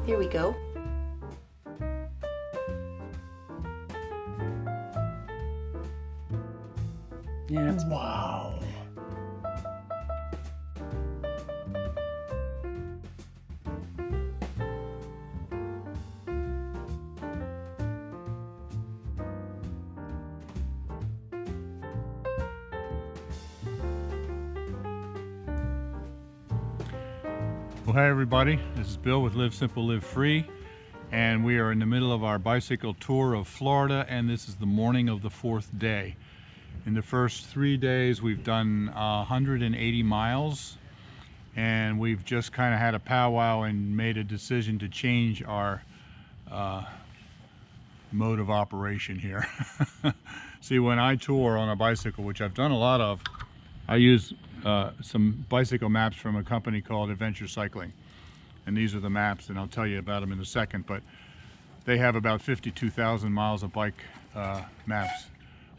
Here we go. Yeah, wow. Well, hi everybody, this is Bill with Live Simple, Live Free, and we are in the middle of our bicycle tour of Florida, and this is the morning of the 4th day. In the first 3 days we've done 180 miles, and we've just kind of had a powwow and made a decision to change our mode of operation here. See, when I tour on a bicycle, which I've done a lot of, I use some bicycle maps from a company called Adventure Cycling, and these are the maps, and I'll tell you about them in a second. But they have about 52,000 miles of bike maps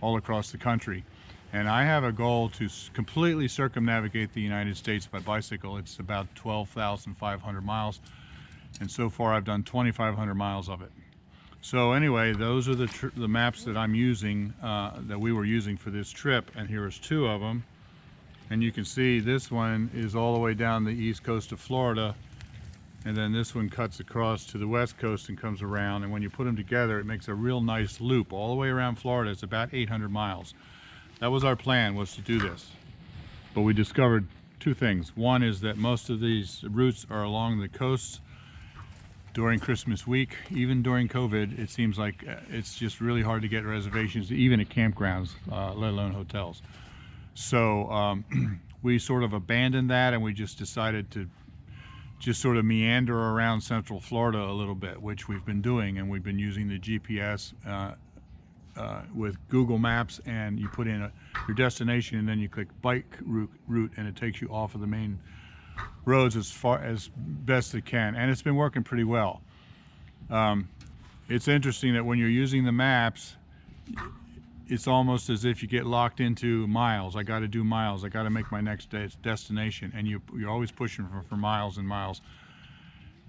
all across the country, and I have a goal to completely circumnavigate the United States by bicycle. It's about 12,500 miles, and so far I've done 2,500 miles of it. So anyway, those are the maps that I'm using, that we were using for this trip, and here's two of them. And you can see this one is all the way down the east coast of Florida, and then this one cuts across to the west coast and comes around, and when you put them together it makes a real nice loop all the way around Florida. It's about 800 miles. That was our plan, was to do this. But we discovered two things. One is that most of these routes are along the coast during Christmas week. Even during COVID, it seems like it's just really hard to get reservations, even at campgrounds, let alone hotels. So we sort of abandoned that, and we just decided to just sort of meander around Central Florida a little bit, which we've been doing, and we've been using the GPS with Google Maps, and you put in your destination, and then you click bike route, and it takes you off of the main roads as far as best it can, and it's been working pretty well. It's interesting that when you're using the maps, it's almost as if you get locked into miles. I got to do miles. I got to make my next destination, and you're always pushing for miles and miles.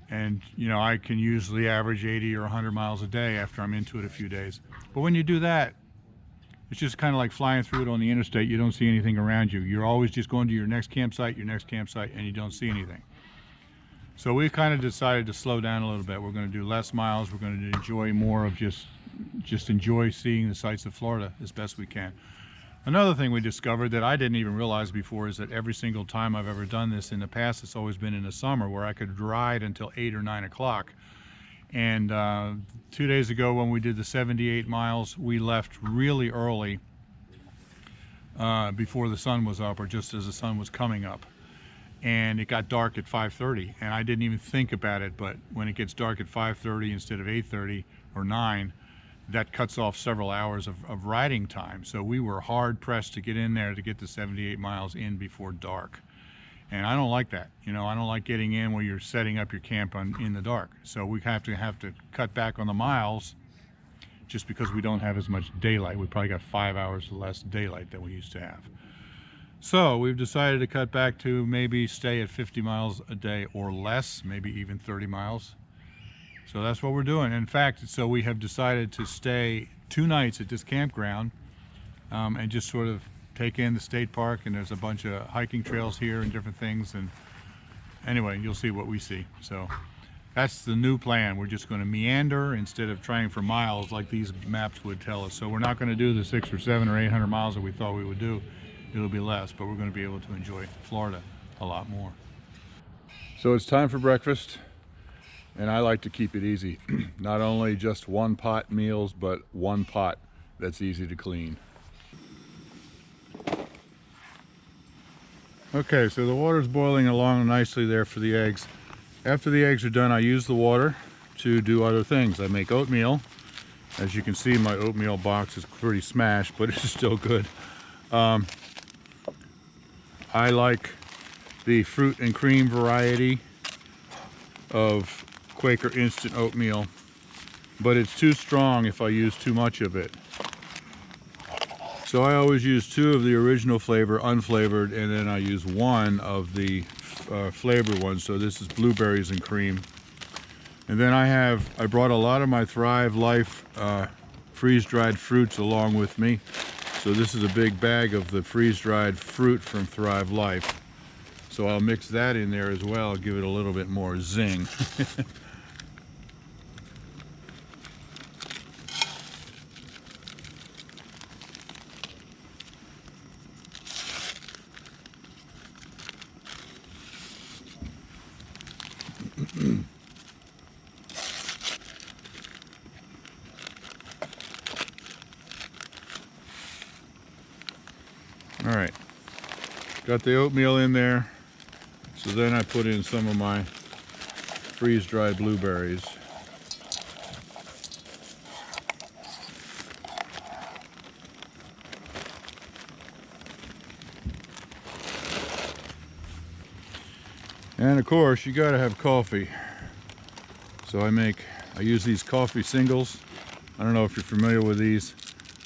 And you know, I can usually average 80 or 100 miles a day after I'm into it a few days. But when you do that, it's just kind of like flying through it on the interstate. You don't see anything around you. You're always just going to your next campsite, and you don't see anything. So we've kind of decided to slow down a little bit. We're going to do less miles. We're going to enjoy more of just enjoy seeing the sights of Florida as best we can. Another thing we discovered that I didn't even realize before is that every single time I've ever done this in the past, it's always been in the summer, where I could ride until 8 or 9 o'clock. And 2 days ago, when we did the 78 miles, we left really early, before the sun was up, or just as the sun was coming up. And it got dark at 5:30, and I didn't even think about it, but when it gets dark at 5:30 instead of 8:30 or 9, that cuts off several hours of riding time. So we were hard pressed to get in there to get the 78 miles in before dark. And I don't like that. You know, I don't like getting in where you're setting up your camp in the dark. So we have to cut back on the miles, just because we don't have as much daylight. We probably got 5 hours less daylight than we used to have. So we've decided to cut back to maybe stay at 50 miles a day or less, maybe even 30 miles. So that's what we're doing. In fact, so we have decided to stay 2 nights at this campground, and just sort of take in the state park, and there's a bunch of hiking trails here and different things, and anyway, you'll see what we see. So that's the new plan. We're just going to meander instead of trying for miles like these maps would tell us. So we're not going to do the 600 or 700 or 800 miles that we thought we would do. It'll be less, but we're going to be able to enjoy Florida a lot more. So it's time for breakfast, and I like to keep it easy. Not only just one pot meals, but one pot that's easy to clean. Okay, so the water's boiling along nicely there for the eggs. After the eggs are done, I use the water to do other things. I make oatmeal. As you can see, my oatmeal box is pretty smashed, but it's still good. I like the fruit and cream variety of Quaker instant oatmeal, but it's too strong if I use too much of it. So I always use 2 of the original flavor, unflavored, and then I use 1 of the flavored ones. So this is blueberries and cream. And then I brought a lot of my Thrive Life freeze-dried fruits along with me. So this is a big bag of the freeze-dried fruit from Thrive Life. So I'll mix that in there as well, give it a little bit more zing. All right, got the oatmeal in there. So then I put in some of my freeze-dried blueberries. And of course, you gotta have coffee. So I use these coffee singles. I don't know if you're familiar with these.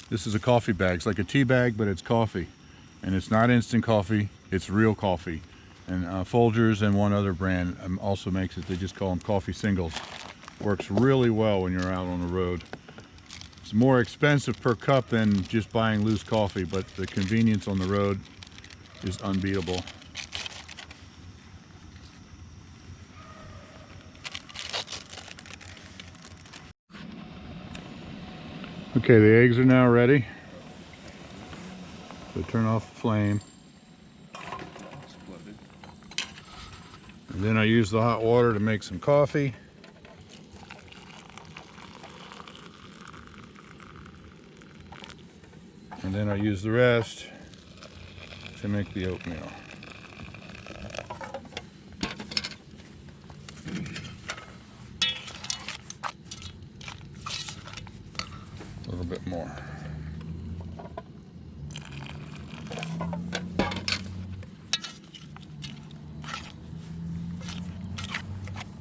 This is a coffee bag. It's like a tea bag, but it's coffee. And it's not instant coffee, it's real coffee. And Folgers and one other brand also makes it. They just call them coffee singles. Works really well when you're out on the road. It's more expensive per cup than just buying loose coffee, but the convenience on the road is unbeatable. Okay, the eggs are now ready. So turn off the flame. And then I use the hot water to make some coffee. And then I use the rest to make the oatmeal. A little bit more.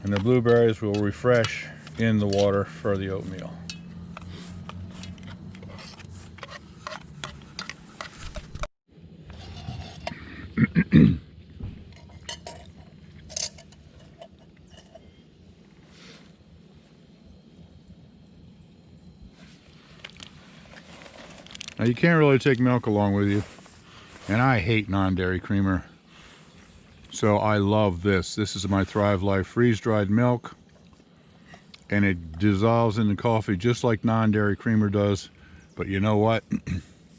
And the blueberries will refresh in the water for the oatmeal. Now you can't really take milk along with you, and I hate non-dairy creamer. So I love this. This is my Thrive Life freeze-dried milk, and it dissolves in the coffee just like non-dairy creamer does. But you know what?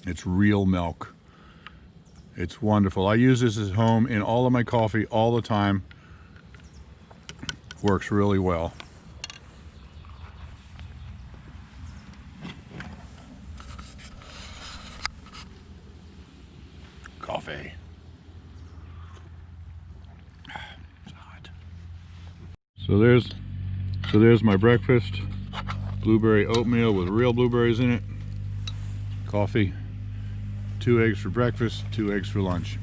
It's real milk. It's wonderful. I use this at home in all of my coffee all the time. Works really well. Coffee. It's hot. So there's my breakfast. Blueberry oatmeal with real blueberries in it. Coffee. 2 eggs for breakfast, 2 eggs for lunch.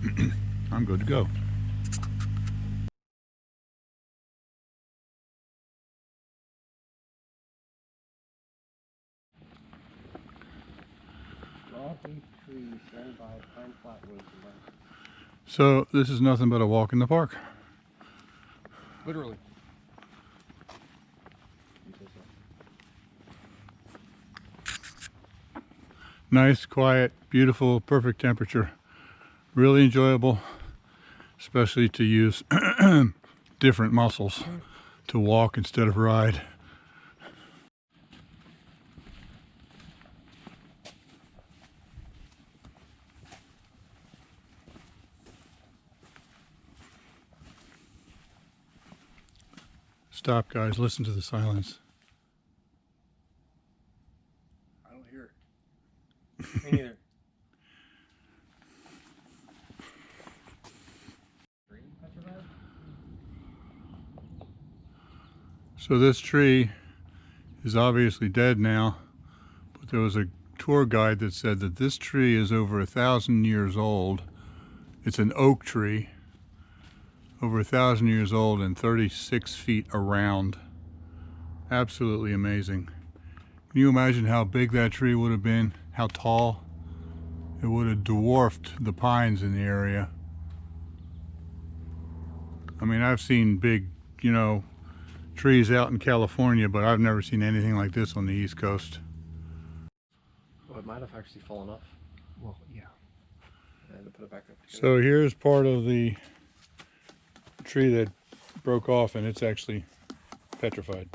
I'm good to go. So this is nothing but a walk in the park. Literally. Nice, quiet, beautiful, perfect temperature. Really enjoyable, especially to use different muscles to walk instead of ride. Stop, guys, listen to the silence. I don't hear it. Me neither. So this tree is obviously dead now, but there was a tour guide that said that this tree is over 1,000 years old. It's an oak tree, over 1,000 years old and 36 feet around. Absolutely amazing. Can you imagine how big that tree would have been? How tall? It would have dwarfed the pines in the area. I mean, I've seen big, trees out in California, but I've never seen anything like this on the East Coast. Well, it might have actually fallen off. Well, yeah. I had to put it back up together. So here's part of the tree that broke off, and it's actually petrified.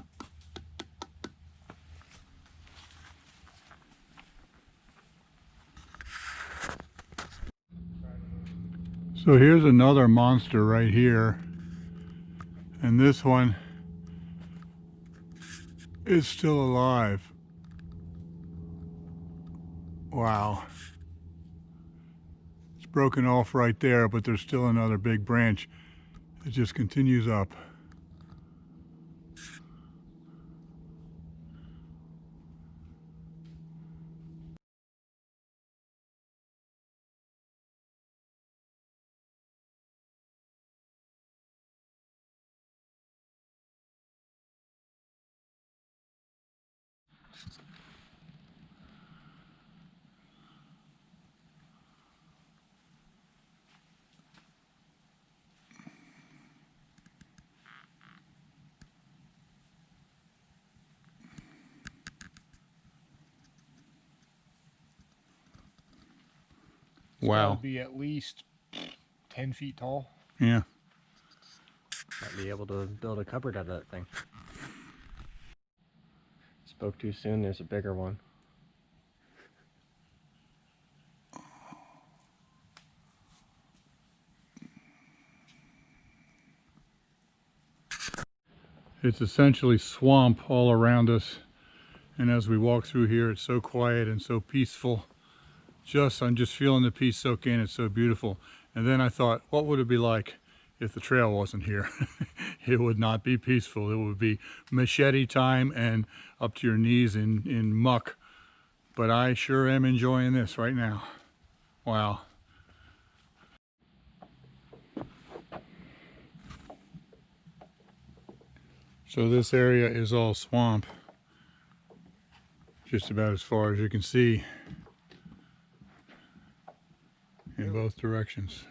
So here's another monster right here, and this one is still alive. Wow. It's broken off right there, but there's still another big branch that just continues up. Wow. That'd be at least 10 feet tall. Yeah. Might be able to build a cupboard out of that thing. Spoke too soon, there's a bigger one. It's essentially swamp all around us, and as we walk through here, it's so quiet and so peaceful. I'm just feeling the peace soak in. It's so beautiful. And then I thought, what would it be like if the trail wasn't here? It would not be peaceful. It would be machete time and up to your knees in muck. But I sure am enjoying this right now. Wow. So this area is all swamp, just about as far as you can see in both directions.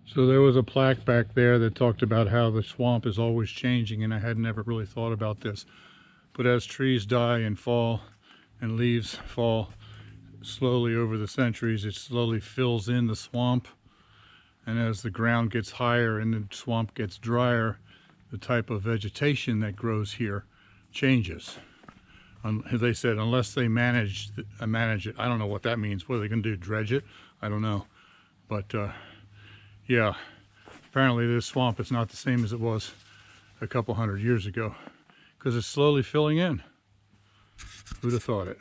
So there was a plaque back there that talked about how the swamp is always changing, and I had never really thought about this. But as trees die and fall and leaves fall slowly over the centuries, it slowly fills in the swamp. And as the ground gets higher and the swamp gets drier, the type of vegetation that grows here changes. They said unless they manage it. I don't know what that means. What are they going to do, dredge it? I don't know. But yeah, apparently this swamp is not the same as it was a couple hundred years ago, because it's slowly filling in. Who'd have thought it?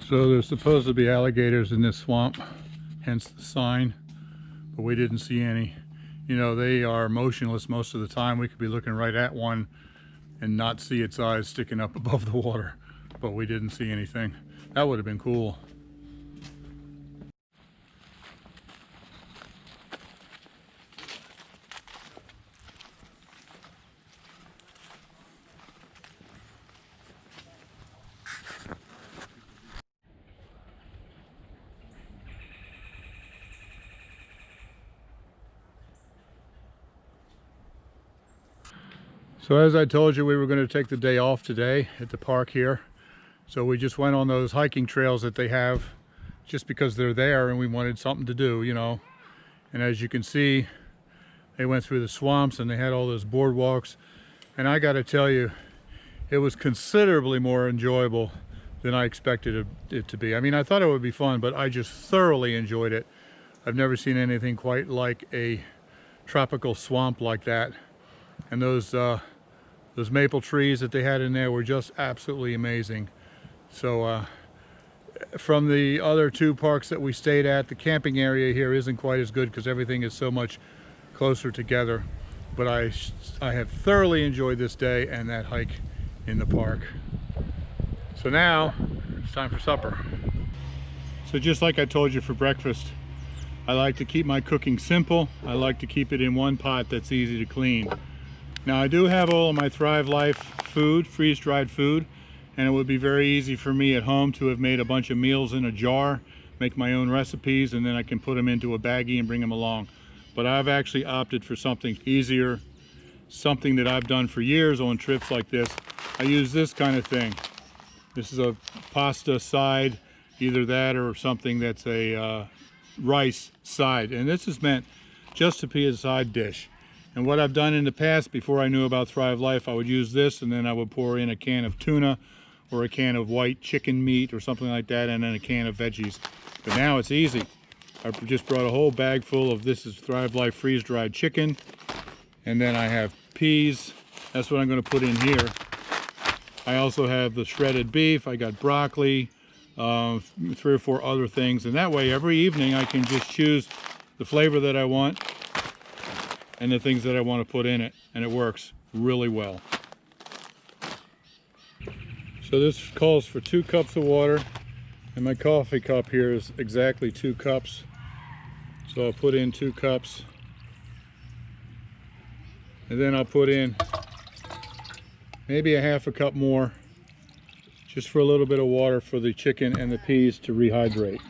So there's supposed to be alligators in this swamp, hence the sign, but we didn't see any. You know, they are motionless most of the time. We could be looking right at one and not see its eyes sticking up above the water, but we didn't see anything. That would have been cool. So as I told you, we were going to take the day off today at the park here. So we just went on those hiking trails that they have just because they're there and we wanted something to do, you know. And as you can see, They went through the swamps and they had all those boardwalks. And I got to tell you, it was considerably more enjoyable than I expected it to be. I mean, I thought it would be fun, but I just thoroughly enjoyed it. I've never seen anything quite like a tropical swamp like that. And those maple trees that they had in there were just absolutely amazing. So from the other two parks that we stayed at, the camping area here isn't quite as good because everything is so much closer together. But I have thoroughly enjoyed this day and that hike in the park. So now it's time for supper. So just like I told you for breakfast, I like to keep my cooking simple. I like to keep it in one pot that's easy to clean. Now I do have all of my Thrive Life food, freeze-dried food, and it would be very easy for me at home to have made a bunch of meals in a jar, make my own recipes, and then I can put them into a baggie and bring them along. But I've actually opted for something easier, something that I've done for years on trips like this. I use this kind of thing. This is a pasta side, either that or something that's a rice side. And this is meant just to be a side dish. And what I've done in the past, before I knew about Thrive Life, I would use this and then I would pour in a can of tuna or a can of white chicken meat or something like that, and then a can of veggies. But now it's easy. I just brought a whole bag full of, this is Thrive Life freeze-dried chicken. And then I have peas. That's what I'm going to put in here. I also have the shredded beef. I got broccoli, 3 or 4 other things. And that way, every evening, I can just choose the flavor that I want and the things that I want to put in it. And it works really well. So this calls for 2 cups of water. And my coffee cup here is exactly 2 cups. So I'll put in 2 cups. And then I'll put in maybe a half a cup more, just for a little bit of water for the chicken and the peas to rehydrate.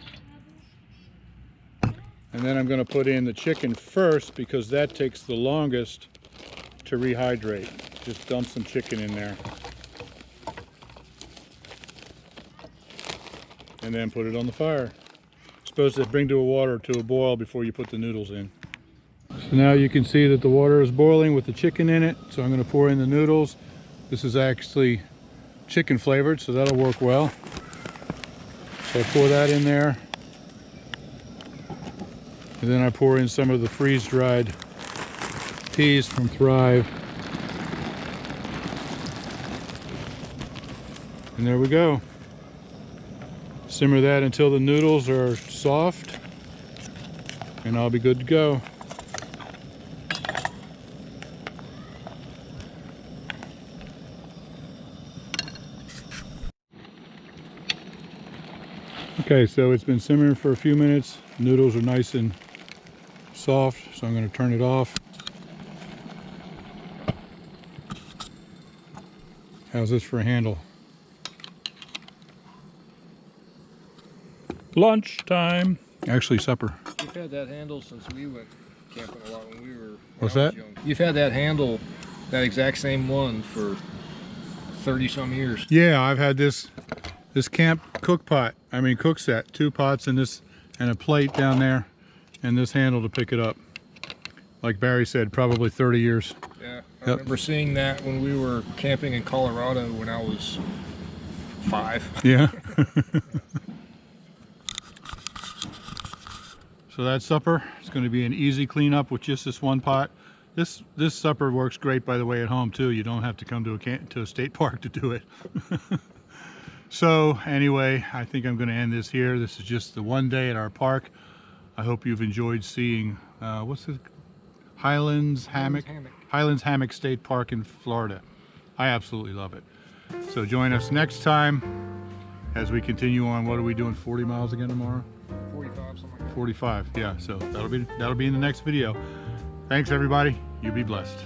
And then I'm going to put in the chicken first because that takes the longest to rehydrate. Just dump some chicken in there. And then put it on the fire. Supposed to bring the water to a boil before you put the noodles in. So now you can see that the water is boiling with the chicken in it. So I'm going to pour in the noodles. This is actually chicken flavored, so that'll work well. So I pour that in there. And then I pour in some of the freeze-dried peas from Thrive. And there we go. Simmer that until the noodles are soft, and I'll be good to go. Okay, so it's been simmering for a few minutes. Noodles are nice and soft, so I'm going to turn it off. How's this for a handle? Lunchtime. Actually, supper. You've had that handle since we went camping a lot when we were. What's that? Young. You've had that handle, that exact same one, for 30-some years. Yeah, I've had this camp cook set, 2 pots and this and a plate down there, and this handle to pick it up. Like Barry said, probably 30 years. Yeah, I remember seeing that when we were camping in Colorado when I was 5. Yeah. So that's supper. It's going to be an easy cleanup with just this one pot. This supper works great, by the way, at home too. You don't have to come to a state park to do it. So anyway, I think I'm going to end this here. This is just the one day at our park. I hope you've enjoyed seeing what's the Highlands Hammock State Park in Florida. I absolutely love it. So join us next time as we continue on. What are we doing? 40 miles again tomorrow? 45, something like that. 45, yeah. So that'll be in the next video. Thanks everybody. You be blessed.